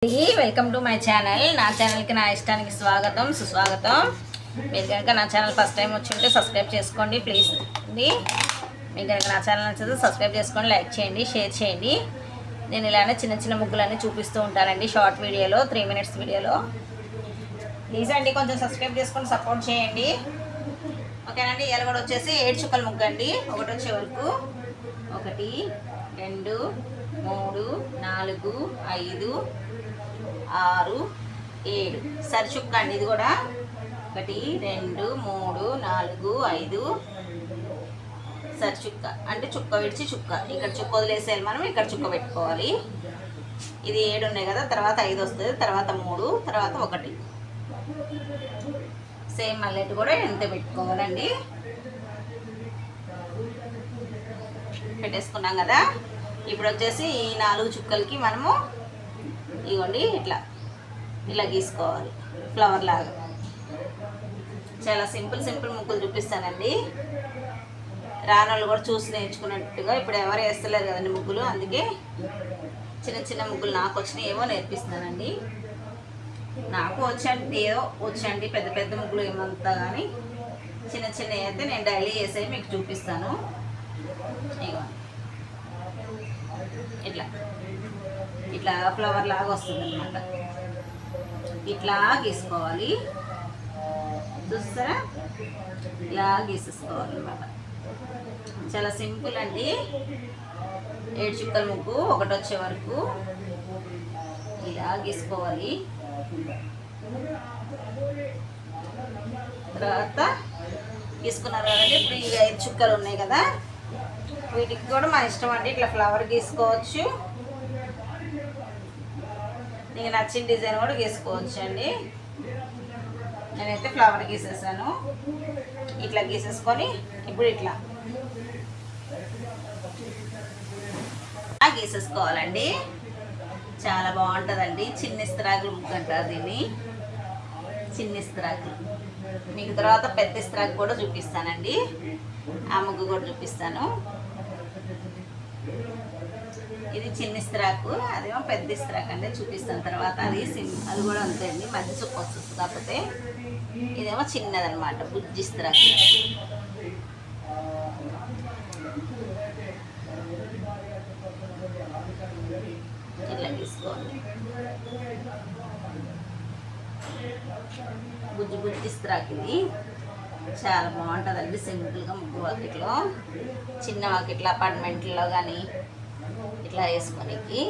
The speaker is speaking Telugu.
Welcome to my channel. నా ఛానల్కి నా ఇష్టానికి స్వాగతం సుస్వాగతం. మీరు కనుక నా ఛానల్ ఫస్ట్ టైం వచ్చి ఉంటే సబ్స్క్రైబ్ చేసుకోండి ప్లీజ్ అండి. మీకు కనుక నా ఛానల్ నచ్చితే సబ్స్క్రైబ్ చేసుకోండి, లైక్ చేయండి, షేర్ చేయండి. నేను ఇలానే చిన్న చిన్న ముగ్గులన్నీ చూపిస్తూ ఉంటానండి షార్ట్ వీడియోలో, 3 minutes వీడియోలో. ప్లీజ్ అండి కొంచెం సబ్స్క్రైబ్ చేసుకొని సపోర్ట్ చేయండి, ఓకేనండి. ఇలా కూడా వచ్చేసి 7 చుక్కల ముగ్గు అండి. ఒకటి వచ్చే వరకు 1 2 3 4 5 6 7 సరిచుక్క అండి. ఇది కూడా 1 2 3 4 5 సరిచుక్క అంటే చుక్క విడిచి చుక్క. ఇక్కడ చుక్క వదిలేసేయాలి మనం, ఇక్కడ చుక్క పెట్టుకోవాలి. ఇది 7 ఉన్నాయి కదా, తర్వాత 5 వస్తుంది, తర్వాత 3, తర్వాత 1. సేమ్ మళ్ళీ కూడా ఎంత పెట్టుకోవాలండి. పెట్టేసుకున్నాం కదా. ఇప్పుడు వచ్చేసి ఈ 4 చుక్కలకి మనము ఇవ్వండి ఇలా గీసుకోవాలి ఫ్లవర్ లాగా. చాలా సింపుల్ ముగ్గులు చూపిస్తానండి. రానోళ్ళు కూడా చూసి నేర్చుకున్నట్టుగా. ఇప్పుడు ఎవరు వేస్తలేరు కదండి ముగ్గులు, అందుకే చిన్న ముగ్గులు నాకు వచ్చినాయి ఏమో నేర్పిస్తున్నానండి. నాకు వచ్చండి పెద్ద ముగ్గులు ఏమంతా, కానీ చిన్న అయితే నేను డైలీ వేసేవి మీకు చూపిస్తాను. ఇవ్వండి ఇట్లా ఫ్లవర్ లాగా వస్తుంది అన్నమాట. ఇట్లా గీసుకోవాలి, చూస్తారా? ఇలా గీసేసుకోవాలి అన్నమాట. చాలా సింపుల్ అండి. 7 చుక్కల ముగ్గు ఒకటి వచ్చే వరకు ఇలా గీసుకోవాలి. తర్వాత గీసుకున్నారు కదండి. ఇప్పుడు ఈ 5 చుక్కలు ఉన్నాయి కదా, వీటికి కూడా మన ఇష్టం అండి. ఇట్లా ఫ్లవర్ గీసుకోవచ్చు, నీకు నచ్చిన డిజైన్ కూడా గీసుకోవచ్చు అండి. నేనైతే ఫ్లవర్ గీసేసాను. ఇట్లా గీసేసుకొని ఇప్పుడు ఇట్లా గీసేసుకోవాలండి. చాలా బాగుంటుందండి. చిన్న ఇస్తరాకులు ముగ్గు అంటారు దీన్ని, చిన్న ఇస్తరాకులు. మీకు తర్వాత పెద్ద ఇస్తరాకు కూడా చూపిస్తానండి, ఆ ముగ్గు కూడా చూపిస్తాను. ఇది చిన్న ఇస్తరాకు, అదేమో పెద్ద ఇస్తరాకు అంటే చూపిస్తాను తర్వాత. అది కూడా అంతే అండి, మధ్య చుక్క వస్తుంది. కాకపోతే ఇదేమో చిన్నదనమాట, బుజ్జి ఇస్తరాకు. ఇట్లా తీసుకోండి, బుజ్జి ఇస్తరాకు. ఇది చాలా బాగుంటుందండి. సింపుల్గా ముగ్గు వాకిట్లో, చిన్న వాకిట్లో, అపార్ట్మెంట్లో కానీ ఇట్లా వేసుకోనికి